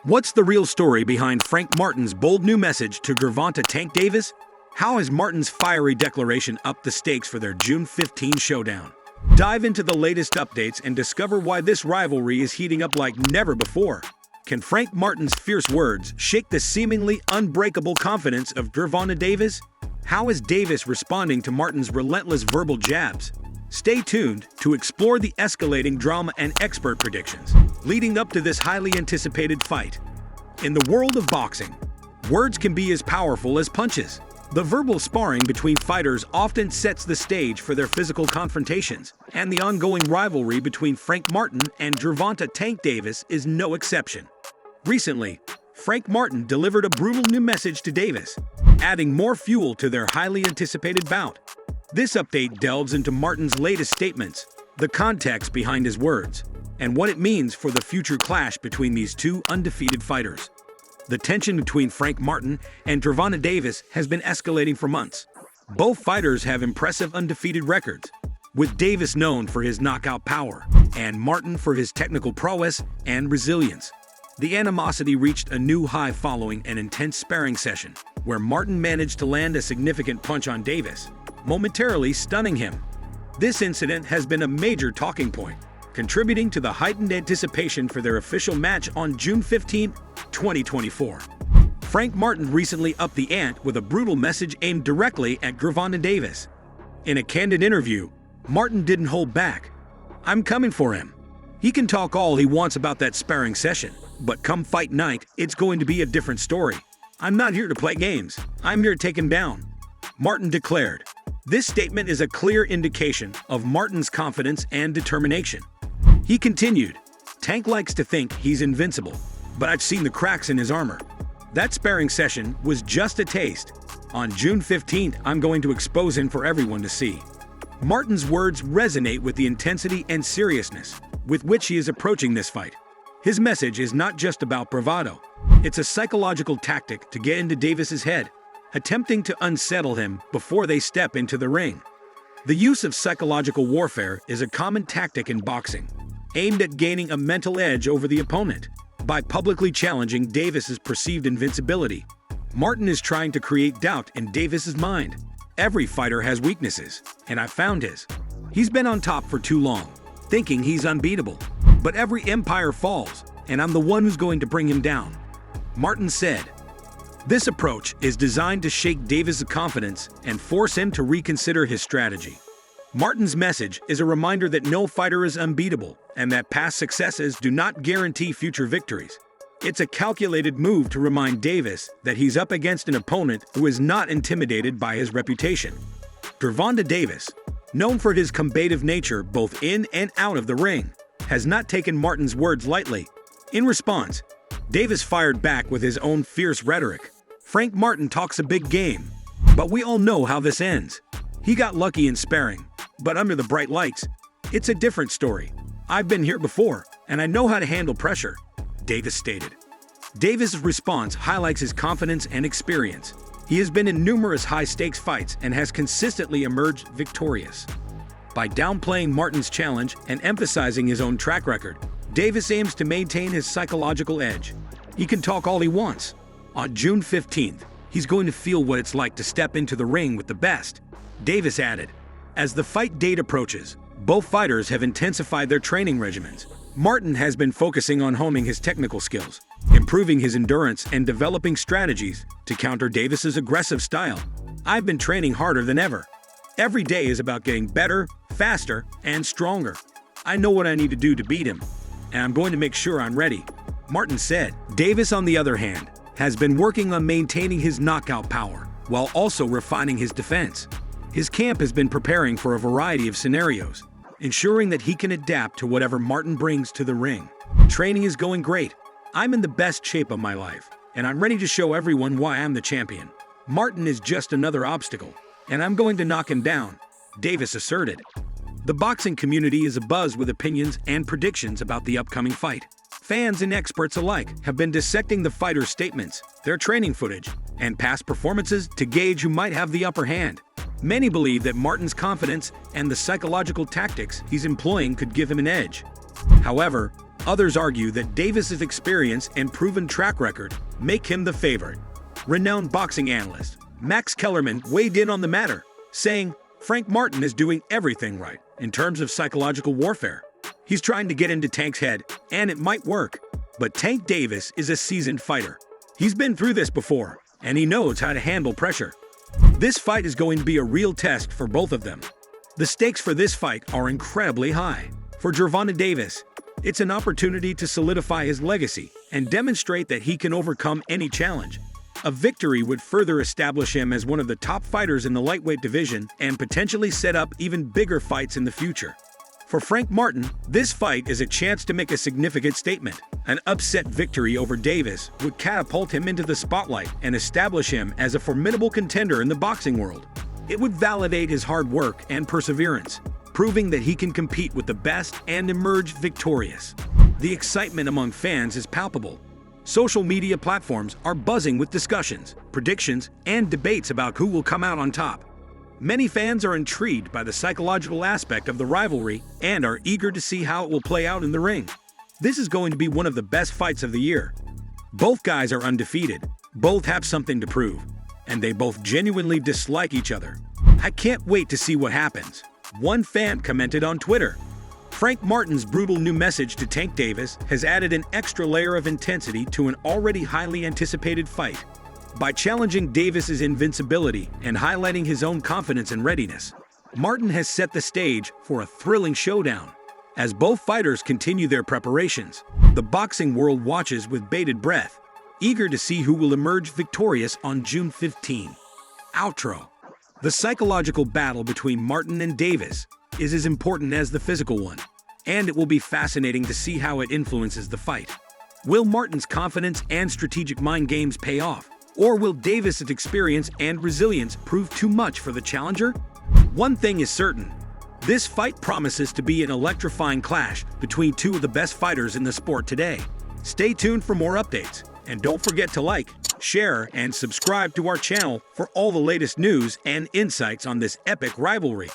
What's the real story behind Frank Martin's bold new message to Gervonta Tank Davis? How has Martin's fiery declaration upped the stakes for their June 15 showdown? Dive into the latest updates and discover why this rivalry is heating up like never before. Can Frank Martin's fierce words shake the seemingly unbreakable confidence of Gervonta Davis? How is Davis responding to Martin's relentless verbal jabs? Stay tuned to explore the escalating drama and expert predictions leading up to this highly anticipated fight. In the world of boxing, words can be as powerful as punches. The verbal sparring between fighters often sets the stage for their physical confrontations, and the ongoing rivalry between Frank Martin and Gervonta Tank Davis is no exception. Recently, Frank Martin delivered a brutal new message to Davis, adding more fuel to their highly anticipated bout. This update delves into Martin's latest statements, the context behind his words, and what it means for the future clash between these two undefeated fighters. The tension between Frank Martin and Gervonta Davis has been escalating for months. Both fighters have impressive undefeated records, with Davis known for his knockout power and Martin for his technical prowess and resilience. The animosity reached a new high following an intense sparring session, where Martin managed to land a significant punch on Davis, momentarily stunning him. This incident has been a major talking point, contributing to the heightened anticipation for their official match on June 15, 2024. Frank Martin recently upped the ante with a brutal message aimed directly at Gervonta Davis. In a candid interview, Martin didn't hold back. "I'm coming for him. He can talk all he wants about that sparring session, but come fight night, it's going to be a different story. I'm not here to play games. I'm here to take him down," Martin declared. This statement is a clear indication of Martin's confidence and determination. He continued, "Tank likes to think he's invincible, but I've seen the cracks in his armor. That sparring session was just a taste. On June 15th, I'm going to expose him for everyone to see." Martin's words resonate with the intensity and seriousness with which he is approaching this fight. His message is not just about bravado. It's a psychological tactic to get into Davis's head, attempting to unsettle him before they step into the ring. The use of psychological warfare is a common tactic in boxing, aimed at gaining a mental edge over the opponent. By publicly challenging Davis's perceived invincibility, Martin is trying to create doubt in Davis's mind. Every fighter has weaknesses, and I found his. He's been on top for too long, thinking he's unbeatable. But every empire falls, and I'm the one who's going to bring him down, Martin said. This approach is designed to shake Davis's confidence and force him to reconsider his strategy. Martin's message is a reminder that no fighter is unbeatable and that past successes do not guarantee future victories. It's a calculated move to remind Davis that he's up against an opponent who is not intimidated by his reputation. Gervonta Davis, known for his combative nature both in and out of the ring, has not taken Martin's words lightly. In response, Davis fired back with his own fierce rhetoric. "Frank Martin talks a big game, but we all know how this ends. He got lucky in sparring, but under the bright lights, it's a different story. I've been here before, and I know how to handle pressure," Davis stated. Davis' response highlights his confidence and experience. He has been in numerous high-stakes fights and has consistently emerged victorious. By downplaying Martin's challenge and emphasizing his own track record, Davis aims to maintain his psychological edge. He can talk all he wants. On June 15th, he's going to feel what it's like to step into the ring with the best, Davis added. As the fight date approaches, both fighters have intensified their training regimens. Martin has been focusing on honing his technical skills, improving his endurance, and developing strategies to counter Davis's aggressive style. "I've been training harder than ever. Every day is about getting better, faster, and stronger. I know what I need to do to beat him, and I'm going to make sure I'm ready," Martin said. Davis, on the other hand, has been working on maintaining his knockout power while also refining his defense. His camp has been preparing for a variety of scenarios, ensuring that he can adapt to whatever Martin brings to the ring. "Training is going great. I'm in the best shape of my life, and I'm ready to show everyone why I'm the champion. Martin is just another obstacle, and I'm going to knock him down," Davis asserted. The boxing community is abuzz with opinions and predictions about the upcoming fight. Fans and experts alike have been dissecting the fighters' statements, their training footage, and past performances to gauge who might have the upper hand. Many believe that Martin's confidence and the psychological tactics he's employing could give him an edge. However, Others argue that Davis's experience and proven track record make him the favorite. Renowned boxing analyst Max Kellerman weighed in on the matter, saying, "Frank Martin is doing everything right in terms of psychological warfare. He's trying to get into Tank's head, and it might work. But Tank Davis is a seasoned fighter. He's been through this before, and he knows how to handle pressure. This fight is going to be a real test for both of them." The stakes for this fight are incredibly high. For Gervonta Davis, it's an opportunity to solidify his legacy and demonstrate that he can overcome any challenge. A victory would further establish him as one of the top fighters in the lightweight division and potentially set up even bigger fights in the future. For Frank Martin, this fight is a chance to make a significant statement. An upset victory over Davis would catapult him into the spotlight and establish him as a formidable contender in the boxing world. It would validate his hard work and perseverance, proving that he can compete with the best and emerge victorious. The excitement among fans is palpable. Social media platforms are buzzing with discussions, predictions, and debates about who will come out on top. Many fans are intrigued by the psychological aspect of the rivalry and are eager to see how it will play out in the ring. This is going to be one of the best fights of the year. Both guys are undefeated, both have something to prove, and they both genuinely dislike each other. "I can't wait to see what happens," one fan commented on Twitter. Frank Martin's brutal new message to Tank Davis has added an extra layer of intensity to an already highly anticipated fight. By challenging Davis's invincibility and highlighting his own confidence and readiness, Martin has set the stage for a thrilling showdown. As both fighters continue their preparations, the boxing world watches with bated breath, eager to see who will emerge victorious on June 15. Outro. The psychological battle between Martin and Davis is as important as the physical one, and it will be fascinating to see how it influences the fight. Will Martin's confidence and strategic mind games pay off, or will Davis's experience and resilience prove too much for the challenger? One thing is certain. This fight promises to be an electrifying clash between two of the best fighters in the sport today. Stay tuned for more updates, and don't forget to like, share, and subscribe to our channel for all the latest news and insights on this epic rivalry.